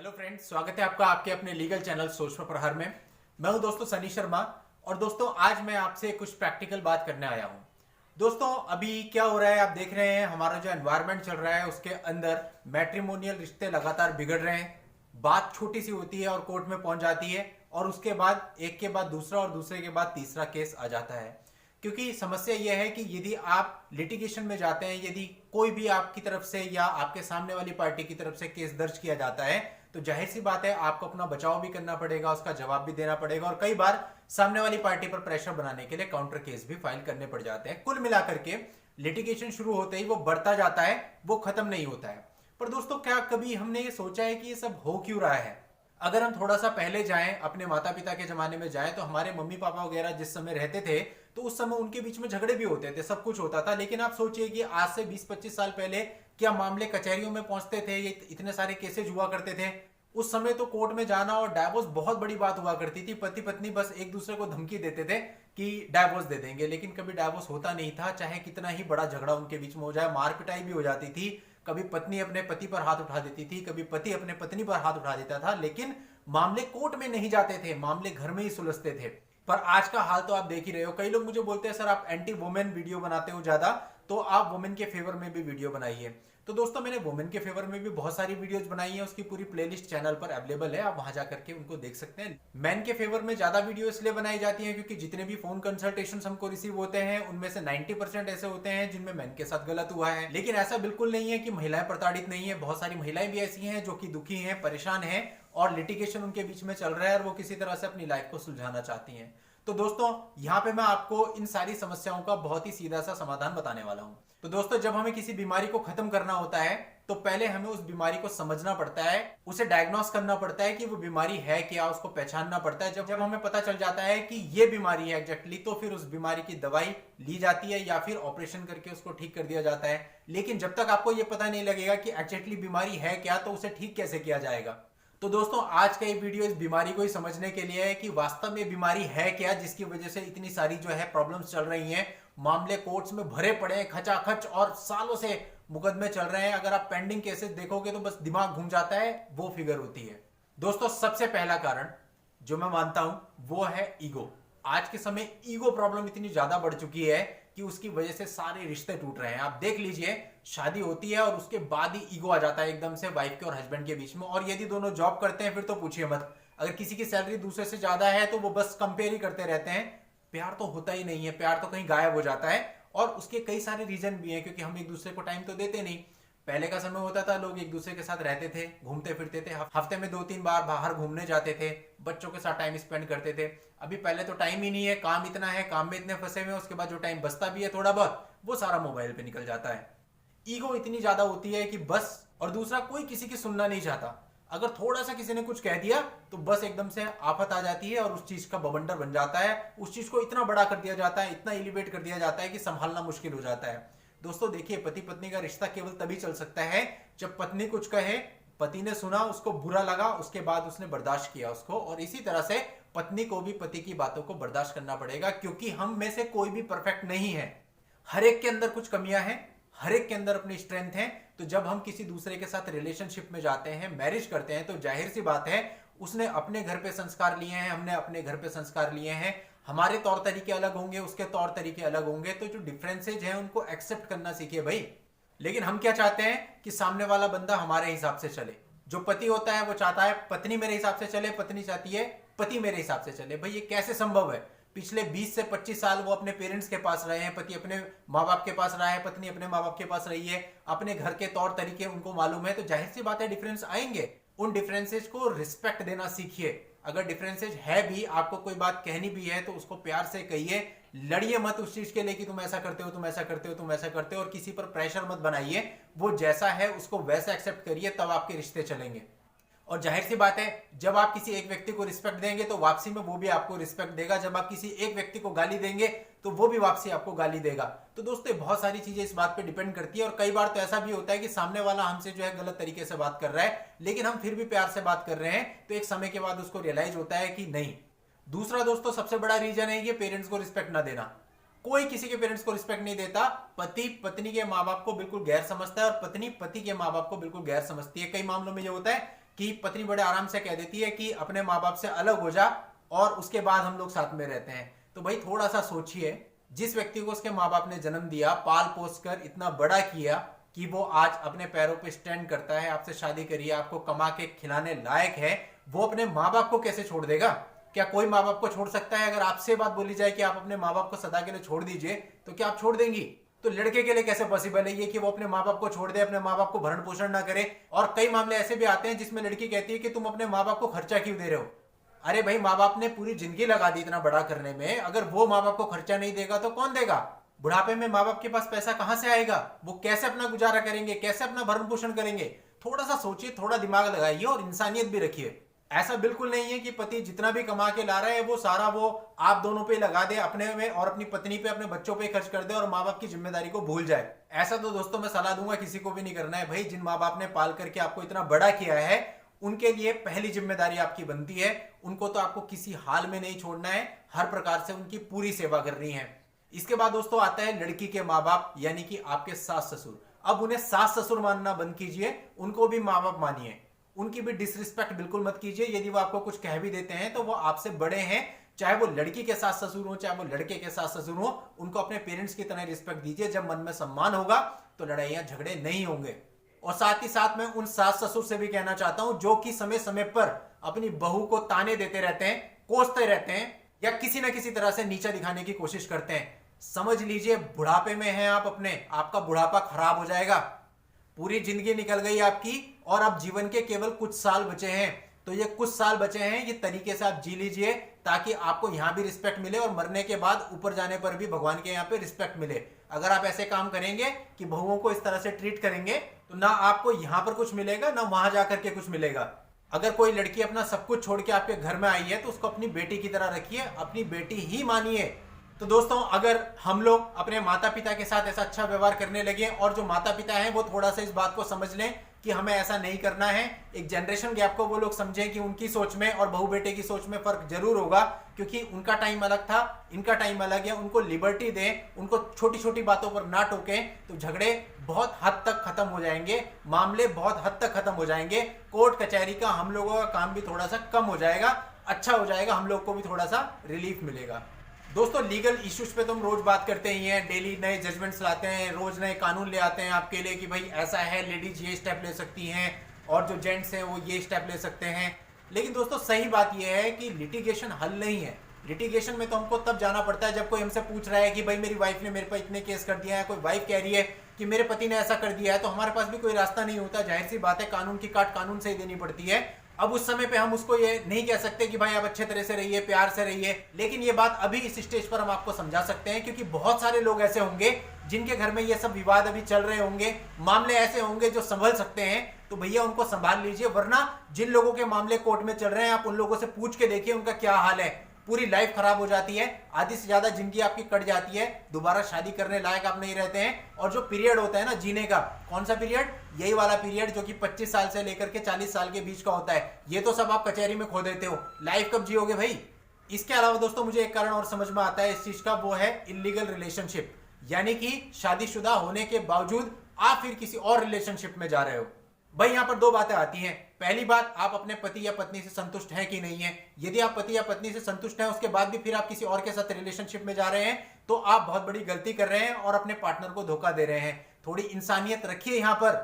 Hello friends, स्वागत है आपका आपके अपने लीगल चैनल सोच पर प्रहार में। मैं हूं दोस्तों सनी शर्मा। और दोस्तों आज मैं आपसे कुछ प्रैक्टिकल बात करने आया हूं। दोस्तों अभी क्या हो रहा है, आप देख रहे हैं हमारा जो एनवायरनमेंट चल रहा है उसके अंदर मैट्रिमोनियल रिश्ते लगातार बिगड़ रहे हैं। बात छोटी सी होती है और कोर्ट में पहुंच जाती है और उसके बाद एक के बाद दूसरा और दूसरे के बाद तीसरा केस आ जाता है। क्योंकि समस्या यह है कि यदि आप लिटिगेशन में जाते हैं, यदि कोई भी आपकी तरफ से या आपके सामने वाली पार्टी की तरफ से केस दर्ज किया जाता है, तो जाहिर सी बात है आपको अपना बचाव भी करना पड़ेगा, उसका जवाब भी देना पड़ेगा और कई बार सामने वाली पार्टी पर प्रेशर बनाने के लिए काउंटर केस भी फाइल करने पड़ जाते हैं। कुल मिलाकर के लिटिगेशन शुरू होते ही वो बढ़ता जाता है, वो खत्म नहीं होता है। पर दोस्तों क्या कभी हमने ये सोचा है कि ये सब हो क्यों रहा है? अगर हम थोड़ा सा पहले जाएं, अपने माता पिता के जमाने में जाएं, तो हमारे मम्मी पापा वगैरह जिस समय रहते थे तो उस समय उनके बीच में झगड़े भी होते थे, सब कुछ होता था। लेकिन आप सोचिए कि आज से 20-25 साल पहले क्या मामले कचहरियों में पहुंचते थे, ये इतने सारे केसेज हुआ करते थे। उस समय तो कोर्ट में जाना और डाइवोर्स बहुत बड़ी बात हुआ करती थी। पति पत्नी बस एक दूसरे को धमकी देते थे कि डाइवोर्स दे देंगे, लेकिन कभी डाइवोर्स होता नहीं था। चाहे कितना ही बड़ा झगड़ा उनके बीच में हो जाए, मार पिटाई भी हो जाती थी। कभी पत्नी अपने पति पर हाथ उठा देती थी, कभी पति अपने पत्नी पर हाथ उठा देता था, लेकिन मामले कोर्ट में नहीं जाते थे, मामले घर में ही सुलझते थे। पर आज का हाल तो आप देख ही रहे हो। कई लोग मुझे बोलते हैं सर आप एंटी वुमेन वीडियो बनाते हो ज्यादा, तो आप वुमेन के फेवर में भी वीडियो बनाइए। तो दोस्तों मैंने वुमेन के फेवर में भी बहुत सारी वीडियोस बनाई है, उसकी पूरी प्लेलिस्ट चैनल पर अवेलेबल है, आप वहां जाकर के उनको देख सकते हैं। मैन के फेवर में ज्यादा वीडियो इसलिए बनाई जाती है क्योंकि जितने भी फोन कंसल्टेशन हमको रिसीव होते हैं उनमें से 90% ऐसे होते हैं जिनमें मैन के साथ गलत हुआ है। लेकिन ऐसा बिल्कुल नहीं है कि महिलाएं प्रताड़ित नहीं है, बहुत सारी महिलाएं भी ऐसी हैं जो कि दुखी हैं, परेशान हैं और लिटिगेशन उनके बीच में चल रहा है और वो किसी तरह से अपनी लाइफ को सुलझाना चाहती हैं। तो दोस्तों यहां पे मैं आपको इन सारी समस्याओं का बहुत ही सीधा सा समाधान बताने वाला हूं। तो दोस्तों जब हमें किसी बीमारी को खत्म करना होता है तो पहले हमें उस बीमारी को समझना पड़ता है, उसे डायग्नोस करना पड़ता है कि वो बीमारी है क्या, उसको पहचानना पड़ता है। जब हमें पता चल जाता है कि ये बीमारी है एग्जैक्टली, तो फिर उस बीमारी की दवाई ली जाती है या फिर ऑपरेशन करके उसको ठीक कर दिया जाता है। लेकिन जब तक आपको ये पता नहीं लगेगा कि एग्जैक्टली बीमारी है क्या, तो उसे ठीक कैसे किया जाएगा। तो दोस्तों आज का ये वीडियो इस बीमारी को ही समझने के लिए है कि वास्तव में बीमारी है क्या जिसकी वजह से इतनी सारी जो है प्रॉब्लम्स चल रही हैं। मामले कोर्ट्स में भरे पड़े हैं खचाखच और सालों से मुकदमे चल रहे हैं। अगर आप पेंडिंग केसेस देखोगे तो बस दिमाग घूम जाता है, वो फिगर होती है। दोस्तों सबसे पहला कारण जो मैं मानता हूं वो है ईगो। आज के समय ईगो प्रॉब्लम इतनी ज्यादा बढ़ चुकी है कि उसकी वजह से सारे रिश्ते टूट रहे हैं। आप देख लीजिए, शादी होती है और उसके बाद ही ईगो आ जाता है एकदम से वाइफ के और हस्बैंड के बीच में। और यदि दोनों जॉब करते हैं फिर तो पूछिए मत। अगर किसी की सैलरी दूसरे से ज्यादा है तो वो बस कंपेयर ही करते रहते हैं, प्यार तो होता ही नहीं है, प्यार तो कहीं गायब हो जाता है। और उसके कई सारे रीजन भी हैं, क्योंकि हम एक दूसरे को टाइम तो देते नहीं। पहले का समय होता था लोग एक दूसरे के साथ रहते थे, घूमते फिरते थे, हफ्ते में 2-3 बार बाहर घूमने जाते थे, बच्चों के साथ टाइम स्पेंड करते थे। अभी पहले तो टाइम ही नहीं है, काम इतना है, काम में इतने फंसे हुए हैं, उसके बाद जो टाइम बचता भी है थोड़ा बहुत वो सारा मोबाइल पे निकल जाता है। ईगो इतनी ज्यादा होती है कि बस, और दूसरा कोई किसी की सुनना नहीं चाहता। अगर थोड़ा सा किसी ने कुछ कह दिया तो बस एकदम से आफत आ जाती है और उस चीज का बवंडर बन जाता है। उस चीज को इतना बड़ा कर दिया जाता है, इतना एलिवेट कर दिया जाता है कि संभालना मुश्किल हो जाता है। दोस्तों देखिए, पति पत्नी का रिश्ता केवल तभी चल सकता है जब पत्नी कुछ कहे, पति ने सुना, उसको बुरा लगा, उसके बाद उसने बर्दाश्त किया उसको। और इसी तरह से पत्नी को भी पति की बातों को बर्दाश्त करना पड़ेगा, क्योंकि हम में से कोई भी परफेक्ट नहीं है। हर एक के अंदर कुछ कमियां हैं, हर एक के अंदर अपनी स्ट्रेंथ है। तो जब हम किसी दूसरे के साथ रिलेशनशिप में जाते हैं, मैरिज करते हैं, तो जाहिर सी बात है उसने अपने घर पे संस्कार लिए हैं, हमने अपने घर पे संस्कार लिए हैं। हमारे तौर तरीके अलग होंगे, उसके तौर तरीके अलग होंगे। तो जो डिफरेंसेज हैं उनको एक्सेप्ट करना सीखिए भाई। लेकिन हम क्या चाहते हैं कि सामने वाला बंदा हमारे हिसाब से चले। जो पति होता है वो चाहता है पत्नी मेरे हिसाब से चले, पत्नी चाहती है पति मेरे हिसाब से चले। भाई ये कैसे संभव है? पिछले 20 से 25 साल वो अपने पेरेंट्स के पास रहे हैं, पति अपने माँ बाप के पास रहा है, पत्नी अपने माँ बाप के पास रही है, अपने घर के तौर तरीके उनको मालूम है। तो जाहिर सी बात है डिफरेंस आएंगे। उन डिफरेंसेज को रिस्पेक्ट देना सीखिए। अगर डिफरेंसेज है भी, आपको कोई बात कहनी भी है तो उसको प्यार से कहिए, लड़िए मत उस चीज के लिए कि तुम ऐसा करते हो, तुम ऐसा करते हो, तुम ऐसा करते हो, और किसी पर प्रेशर मत बनाइए। वो जैसा है उसको वैसा एक्सेप्ट करिए, तब आपके रिश्ते चलेंगे। और जाहिर सी बात है जब आप किसी एक व्यक्ति को रिस्पेक्ट देंगे तो वापसी में वो भी आपको रिस्पेक्ट देगा। जब आप किसी एक व्यक्ति को गाली देंगे तो वो भी वापसी आपको गाली देगा। तो दोस्तों बहुत सारी चीजें इस बात पे डिपेंड करती है। और कई बार तो ऐसा भी होता है कि सामने वाला हमसे जो है गलत तरीके से बात कर रहा है, लेकिन हम फिर भी प्यार से बात कर रहे हैं, तो एक समय के बाद उसको रियलाइज होता है कि नहीं। दूसरा दोस्तों सबसे बड़ा रीजन है ये पेरेंट्स को रिस्पेक्ट ना देना। कोई किसी के पेरेंट्स को रिस्पेक्ट नहीं देता। पति पत्नी के माँ बाप को बिल्कुल गैर समझता है और पत्नी पति के माँ बाप को बिल्कुल गैर समझती है। कई मामलों में ये होता है कि पत्नी बड़े आराम से कह देती है कि अपने माँ बाप से अलग हो जा और उसके बाद हम लोग साथ में रहते हैं। तो भाई थोड़ा सा सोचिए, जिस व्यक्ति को उसके माँ बाप ने जन्म दिया, पाल पोस कर इतना बड़ा किया कि वो आज अपने पैरों पे स्टैंड करता है, आपसे शादी करी है, आपको कमा के खिलाने लायक है, वो अपने माँ बाप को कैसे छोड़ देगा? क्या कोई माँ बाप को छोड़ सकता है? अगर आपसे बात बोली जाए कि आप अपने माँ बाप को सदा के लिए छोड़ दीजिए, तो क्या आप छोड़ देंगी? तो लड़के के लिए कैसे पॉसिबल है ये कि वो अपने माँ बाप को छोड़ दे, अपने माँ बाप को भरण पोषण ना करे? और कई मामले ऐसे भी आते हैं जिसमें लड़की कहती है कि तुम अपने माँ बाप को खर्चा क्यों दे रहे हो? अरे भाई, माँ बाप ने पूरी जिंदगी लगा दी इतना बड़ा करने में, अगर वो माँ बाप को खर्चा नहीं देगा तो कौन देगा? बुढ़ापे में माँ बाप के पास पैसा कहां से आएगा? वो कैसे अपना गुजारा करेंगे, कैसे अपना भरण पोषण करेंगे? थोड़ा सा सोचिए, थोड़ा दिमाग लगाइए और इंसानियत भी रखिए। ऐसा बिल्कुल नहीं है कि पति जितना भी कमा के ला रहा है वो सारा वो आप दोनों पे लगा दे, अपने में और अपनी पत्नी पे, अपने बच्चों पे खर्च कर दे और माँ बाप की जिम्मेदारी को भूल जाए। ऐसा तो दोस्तों मैं सलाह दूंगा किसी को भी नहीं करना है। भाई, जिन माँ बाप ने पाल करके आपको इतना बड़ा किया है, उनके लिए पहली जिम्मेदारी आपकी बनती है। उनको तो आपको किसी हाल में नहीं छोड़ना है, हर प्रकार से उनकी पूरी सेवा करनी है। इसके बाद दोस्तों आता है लड़की के माँ बाप, यानी कि आपके सास ससुर। अब उन्हें सास ससुर मानना बंद कीजिए, उनको भी माँ बाप मानिए। उनकी भी डिसरिस्पेक्ट बिल्कुल मत कीजिए। यदि वो आपको कुछ कह भी देते हैं तो वो आपसे बड़े हैं, चाहे वो लड़की के सास ससुर हो, चाहे वो लड़के के सास ससुर हो, उनको अपने पेरेंट्स की तरह रिस्पेक्ट दीजिए। जब मन में सम्मान होगा तो लड़ाइयां झगड़े नहीं होंगे। और साथ ही साथ मैं उन सास ससुर से भी कहना चाहता हूं जो कि समय समय पर अपनी बहू को ताने देते रहते हैं, कोसते रहते हैं या किसी ना किसी तरह से नीचा दिखाने की कोशिश करते हैं। समझ लीजिए, बुढ़ापे में हैं आप अपने, आपका बुढ़ापा खराब हो जाएगा। पूरी जिंदगी निकल गई आपकी और अब जीवन के केवल कुछ साल बचे हैं। तो ये कुछ साल बचे हैं, ये तरीके से आप जी लीजिए ताकि आपको यहां भी रिस्पेक्ट मिले और मरने के बाद ऊपर जाने पर भी भगवान के यहाँ पे रिस्पेक्ट मिले। अगर आप ऐसे काम करेंगे कि बहुओं को इस तरह से ट्रीट करेंगे तो ना आपको यहां पर कुछ मिलेगा ना वहां जाकर के कुछ मिलेगा। अगर कोई लड़की अपना सब कुछ छोड़ के आपके घर में आई है तो उसको अपनी बेटी की तरह रखिए, अपनी बेटी ही मानिए। तो दोस्तों, अगर हम लोग अपने माता पिता के साथ ऐसा अच्छा व्यवहार करने लगे और जो माता पिता हैं वो थोड़ा सा इस बात को समझ लें कि हमें ऐसा नहीं करना है, एक जनरेशन गैप को वो लोग समझें कि उनकी सोच में और बहू बेटे की सोच में फर्क जरूर होगा, क्योंकि उनका टाइम अलग था, इनका टाइम अलग है। उनको लिबर्टी दें, उनको छोटी छोटी बातों पर ना टोकें, तो झगड़े बहुत हद तक खत्म हो जाएंगे, मामले बहुत हद तक खत्म हो जाएंगे। कोर्ट कचहरी का हम लोगों का काम भी थोड़ा सा कम हो जाएगा, अच्छा हो जाएगा, हम लोग को भी थोड़ा सा रिलीफ मिलेगा। दोस्तों, लीगल इश्यूज पे तो हम रोज बात करते ही हैं, डेली नए जजमेंट्स लाते हैं, रोज नए कानून ले आते हैं आपके लिए कि भाई ऐसा है, लेडीज ये स्टेप ले सकती हैं और जो जेंट्स हैं वो ये स्टेप ले सकते हैं। लेकिन दोस्तों, सही बात यह है कि लिटिगेशन हल नहीं है। लिटिगेशन में तो हमको तब जाना पड़ता है जब कोई हमसे पूछ रहा है कि भाई मेरी वाइफ ने मेरे पर इतने केस कर दिया है, कोई वाइफ कह रही है कि मेरे पति ने ऐसा कर दिया है, तो हमारे पास भी कोई रास्ता नहीं होता। जाहिर सी बात है, कानून की काट कानून से ही देनी पड़ती है। अब उस समय पे हम उसको ये नहीं कह सकते कि भाई आप अच्छे तरह से रहिए, प्यार से रहिए, लेकिन ये बात अभी इस स्टेज पर हम आपको समझा सकते हैं, क्योंकि बहुत सारे लोग ऐसे होंगे जिनके घर में ये सब विवाद अभी चल रहे होंगे, मामले ऐसे होंगे जो संभल सकते हैं, तो भैया उनको संभाल लीजिए। वरना जिन लोगों के मामले कोर्ट में चल रहे हैं, आप उन लोगों से पूछ के देखिए उनका क्या हाल है। पूरी लाइफ खराब हो जाती है, आधी से ज्यादा जिंदगी आपकी कट जाती है, दोबारा शादी करने लायक आप नहीं रहते हैं। और जो पीरियड होता है ना जीने का, कौन सा पीरियड? यही वाला पीरियड जो कि 25 साल से लेकर के 40 साल के बीच का होता है, ये तो सब आप कचहरी में खो देते हो। लाइफ कब जियोगे भाई? इसके अलावा दोस्तों, मुझे एक कारण और समझ में आता है इस चीज का, वो है इलीगल रिलेशनशिप, यानी कि शादीशुदा होने के बावजूद आप फिर किसी और रिलेशनशिप में जा रहे हो। भाई, यहां पर दो बातें आती हैं। पहली बात, आप अपने पति या पत्नी से संतुष्ट हैं कि नहीं है। यदि आप पति या पत्नी से संतुष्ट हैं, उसके बाद भी फिर आप किसी और के साथ रिलेशनशिप में जा रहे हैं, तो आप बहुत बड़ी गलती कर रहे हैं और अपने पार्टनर को धोखा दे रहे हैं। थोड़ी इंसानियत रखिए यहां पर।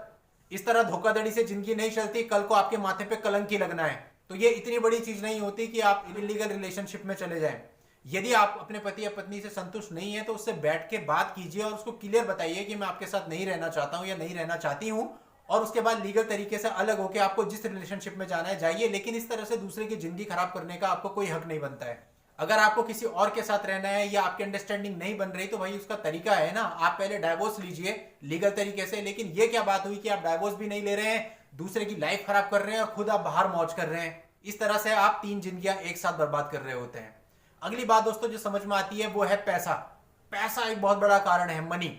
इस तरह धोखाधड़ी से जिंदगी नहीं चलती, कल को आपके माथे पे कलंक ही लगना है। तो ये इतनी बड़ी चीज नहीं होती कि आप इलीगल रिलेशनशिप में चले जाएं। यदि आप अपने पति या पत्नी से संतुष्ट नहीं है तो उससे बैठ के बात कीजिए और उसको क्लियर बताइए कि मैं आपके साथ नहीं रहना चाहता हूं या नहीं रहना चाहती हूं, और उसके बाद लीगल तरीके से अलग होकर आपको जिस रिलेशनशिप में जाना है जाइए, लेकिन इस तरह से दूसरे की जिंदगी खराब करने का आपको कोई हक नहीं बनता है। अगर आपको किसी और के साथ रहना है या आपकी अंडरस्टैंडिंग नहीं बन रही, तो भाई उसका तरीका है ना, आप पहले डाइवोर्स लीजिए लीगल तरीके से। लेकिन ये क्या बात हुई कि आप डाइवोर्स भी नहीं ले रहे हैं, दूसरे की लाइफ खराब कर रहे हैं और खुद आप बाहर मौज कर रहे हैं। इस तरह से आप 3 जिंदगियां एक साथ बर्बाद कर रहे होते हैं। अगली बात दोस्तों जो समझ में आती है वो है पैसा। पैसा एक बहुत बड़ा कारण है, मनी।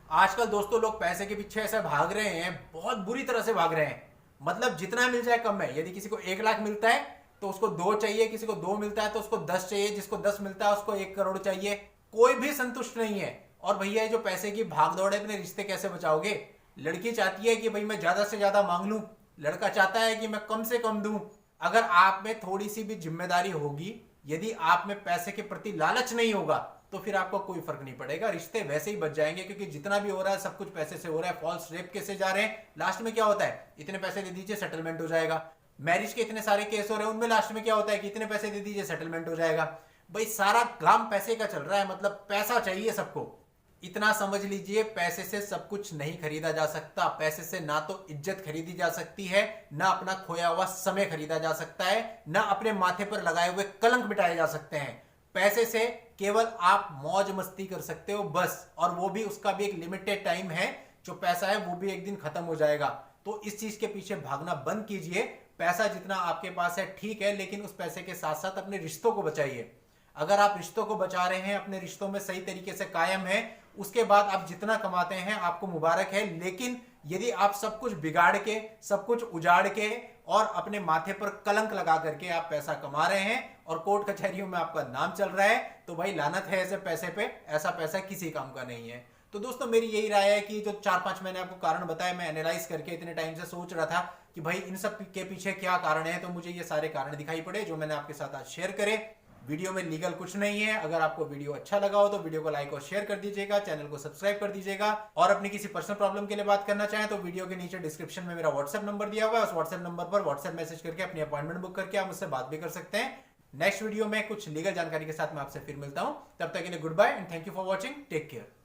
आजकल दोस्तों लोग पैसे के पीछे ऐसे भाग रहे हैं, बहुत बुरी तरह से भाग रहे हैं। मतलब जितना मिल जाए कम है। यदि किसी को 1 लाख मिलता है तो उसको 2 चाहिए, किसी को 2 मिलता है तो उसको 10 चाहिए, जिसको 10 मिलता है उसको 1 करोड़ चाहिए। कोई भी संतुष्ट नहीं है। और भैया जो पैसे की भाग दौड़ है, अपने रिश्ते कैसे बचाओगे? लड़की चाहती है कि भाई मैं ज्यादा से ज्यादा मांग लूं, लड़का चाहता है कि मैं कम से कम दूं। अगर आप में थोड़ी सी भी जिम्मेदारी होगी, यदि आप में पैसे के प्रति लालच नहीं होगा, तो फिर आपको कोई फर्क नहीं पड़ेगा, रिश्ते वैसे ही बच जाएंगे। क्योंकि जितना भी हो रहा है सब कुछ पैसे से हो रहा है। फॉल्स रेप केसेस जा रहे हैं, लास्ट में क्या होता है, इतने पैसे दे दीजिए सेटलमेंट हो जाएगा। मैरिज के इतने सारे केस हो रहे हैं, उनमें लास्ट में क्या होता है कि इतने पैसे दे दीजिए सेटलमेंट हो जाएगा। भाई सारा काम पैसे का चल रहा है, मतलब पैसा चाहिए सबको। इतना समझ लीजिए, पैसे से सब कुछ नहीं खरीदा जा सकता। पैसे से ना तो इज्जत खरीदी जा सकती है, ना अपना खोया हुआ समय खरीदा जा सकता है, ना अपने माथे पर लगाए हुए कलंक मिटाए जा सकते हैं। पैसे से केवल आप मौज मस्ती कर सकते हो बस, और वो भी उसका भी एक लिमिटेड टाइम है। जो पैसा है वो भी एक दिन खत्म हो जाएगा। तो इस चीज के पीछे भागना बंद कीजिए। पैसा जितना आपके पास है ठीक है, लेकिन उस पैसे के साथ साथ अपने रिश्तों को बचाइए। अगर आप रिश्तों को बचा रहे हैं, अपने रिश्तों में सही तरीके से कायम है, उसके बाद आप जितना कमाते हैं आपको मुबारक है। लेकिन यदि आप सब कुछ बिगाड़ के, सब कुछ उजाड़ के और अपने माथे पर कलंक लगा करके आप पैसा कमा रहे हैं और कोर्ट कचहरियों में आपका नाम चल रहा है, तो भाई लानत है ऐसे पैसे पे। ऐसा पैसा किसी काम का नहीं है। तो दोस्तों मेरी यही राय है कि जो 4-5 मैंने आपको कारण बताए, मैं एनालाइज करके इतने टाइम से सोच रहा था कि भाई इन सब के पीछे क्या कारण है, तो मुझे ये सारे कारण दिखाई पड़े जो मैंने आपके साथ आज शेयर करे। वीडियो में लीगल कुछ नहीं है। अगर आपको वीडियो अच्छा लगा हो तो वीडियो को लाइक और शेयर कर दीजिएगा, चैनल को सब्सक्राइब कर दीजिएगा। और अपनी किसी पर्सनल प्रॉब्लम के लिए बात करना चाहें तो वीडियो के नीचे डिस्क्रिप्शन में मेरा व्हाट्सएप नंबर दिया हुआ है। उस व्हाट्सएप नंबर पर व्हाट्सएप मैसेज करके अपनी अपॉइंटमेंट बुक करके आप मुझसे बात भी कर सकते हैं। नेक्स्ट वीडियो में कुछ लीगल जानकारी के साथ मैं आपसे फिर मिलता हूं। तब तक के लिए goodbye and thank you for watching. Take care.